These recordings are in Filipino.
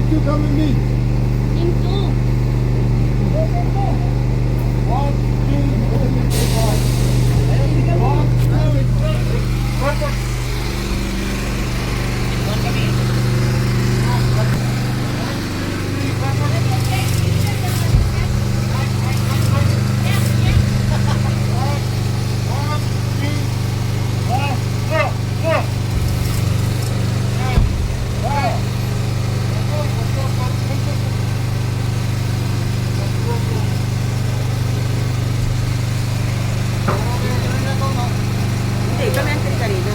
Make you come with me. Into. One, two, three, four. One, two, three. Hindi, kami ang kanina.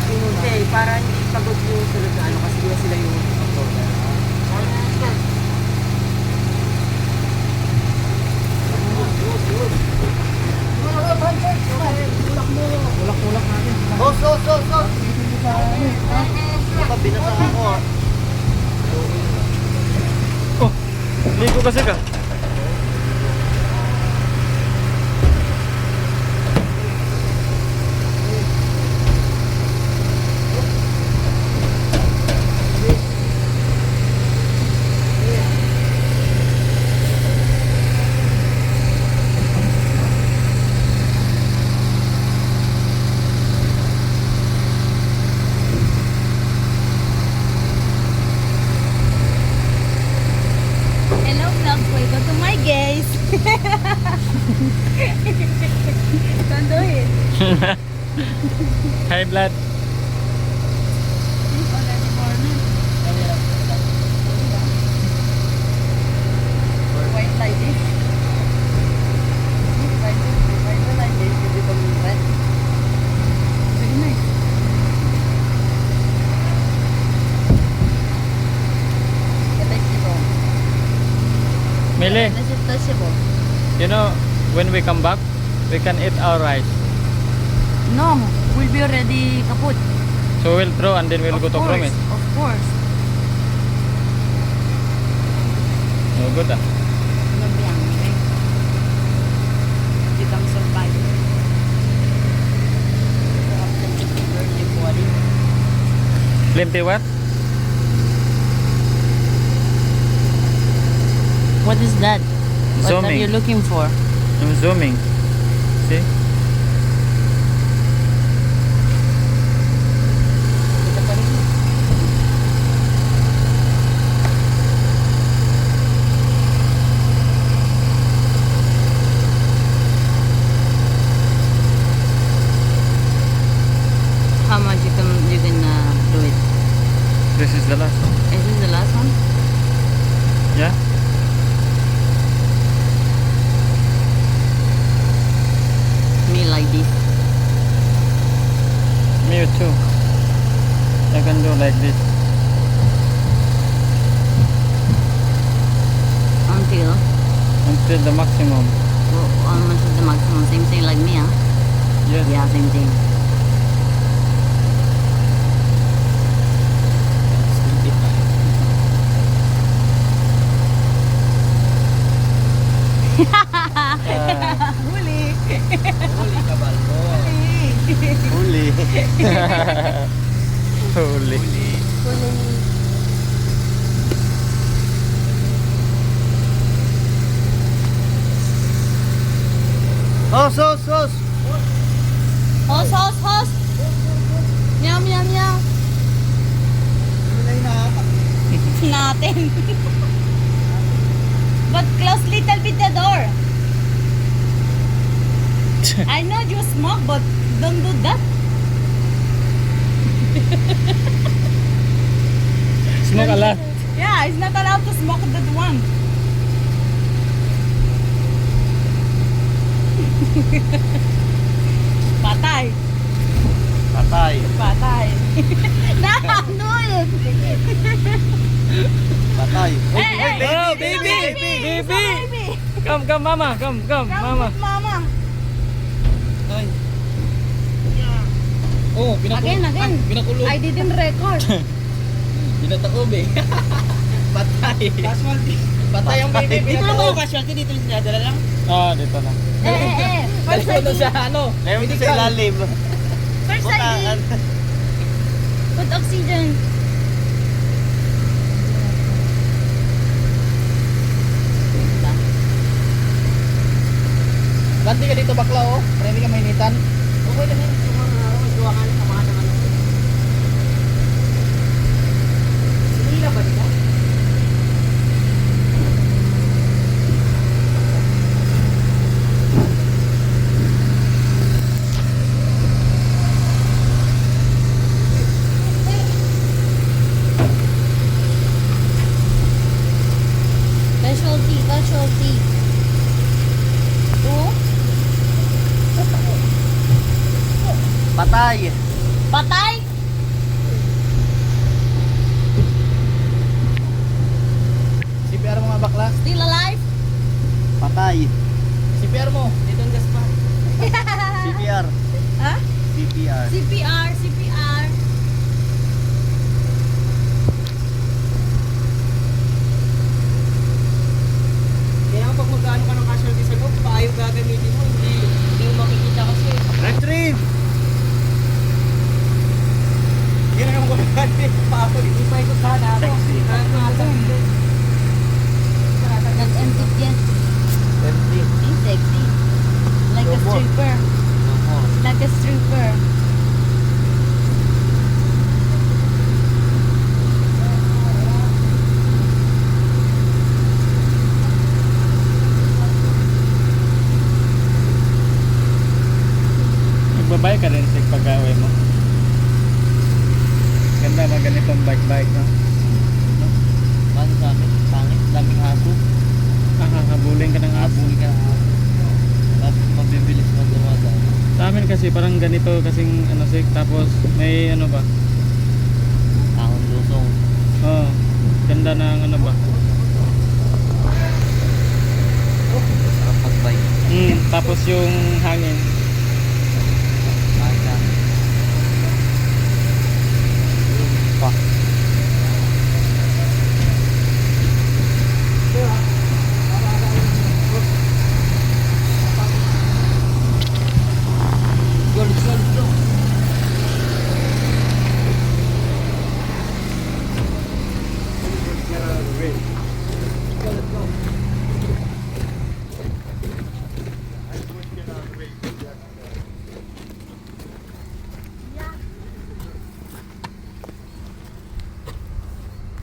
Hindi, para hindi pagod yung sunod na ano kasi diba sila yung Ulak-ulak natin. Os! Baka binasa ako ah. Oh, ligo kasi ka. Hello vlog, welcome to my guys. Don't do it. High blood. It's already morning. White like this. White like this, it becomes red. Very nice. But it's different. Mili, This is touchable. you know, when we come back, we can eat our rice. No, we'll be already kaput. So we'll throw and then we'll go to Promise. Of course. No good ah. You can survive. You have to burn your body. Plenty what? What is that? What are Zooming. you looking for? I'm zooming. See? How much you can do it? This is the last one. Is this the last one? Yeah? Me like this. Me too. I can do like this. Until the maximum. How much is the maximum? Same thing like me, huh? Yes. Yeah, same thing. Huli. Huli kabal mo. Huli. Huli. Os! Hos. Meow, meow, meow. Natin. But close little bit the door. I know you smoke, but don't do that. Smoke a lot. Yeah, it's not allowed to smoke that one. Patay. Patay. Patay. No, it. Patay. Oh, baby! Baby! Come, mama. Come, mama. Mama. Ay. Oh, Again. Pinakulog. I didn't record. Pinataob eh. Patay. Casualty. Patay ang baby. Dito lang ako casualty. Dito yung sinadala lang. Ah, dito na. First Dalawa ID. sa ano. Dito sa ilalim. First ID. Put oxygen. Bandi ka dito bakla oh. Para hindi ka mainitan. Okay na yun. Yung mga magduwangan, samahan naman ako. Sinila ba nila? Casualty, casualty. Oo? Patay. Patay? CPR mo nga bakla. Still alive? Patay. CPR mo. Dito ang gas pa. CPR. Ha? CPR. CPR, CPR. Kaya pag magkano ka ng casualty sa loob, paayos gagamitin mo, hindi mo makikita kasi. Retrieve. Yan ang gumagani. Papo. Hindi pa ikot sana ako. Sexy. Nag-empty yan. Empty. Hindi sexy. Like a Robot. stripper. Like a stripper. Nagbabike ka rin sa pag-away mo. Ganda mga ganitong bike-bike, no? Paano sa amin? Pangit. Daming aso. Habulin ka ng aso. Abuli ka na aso. Tapos mabibilis na dumadaan. Sa amin kasi parang ganito kasing ano sik, tapos may ano ba? Ahon lusong. Oh, ganda ng ano ba? Sarap mag-bike. Tapos yung hangin.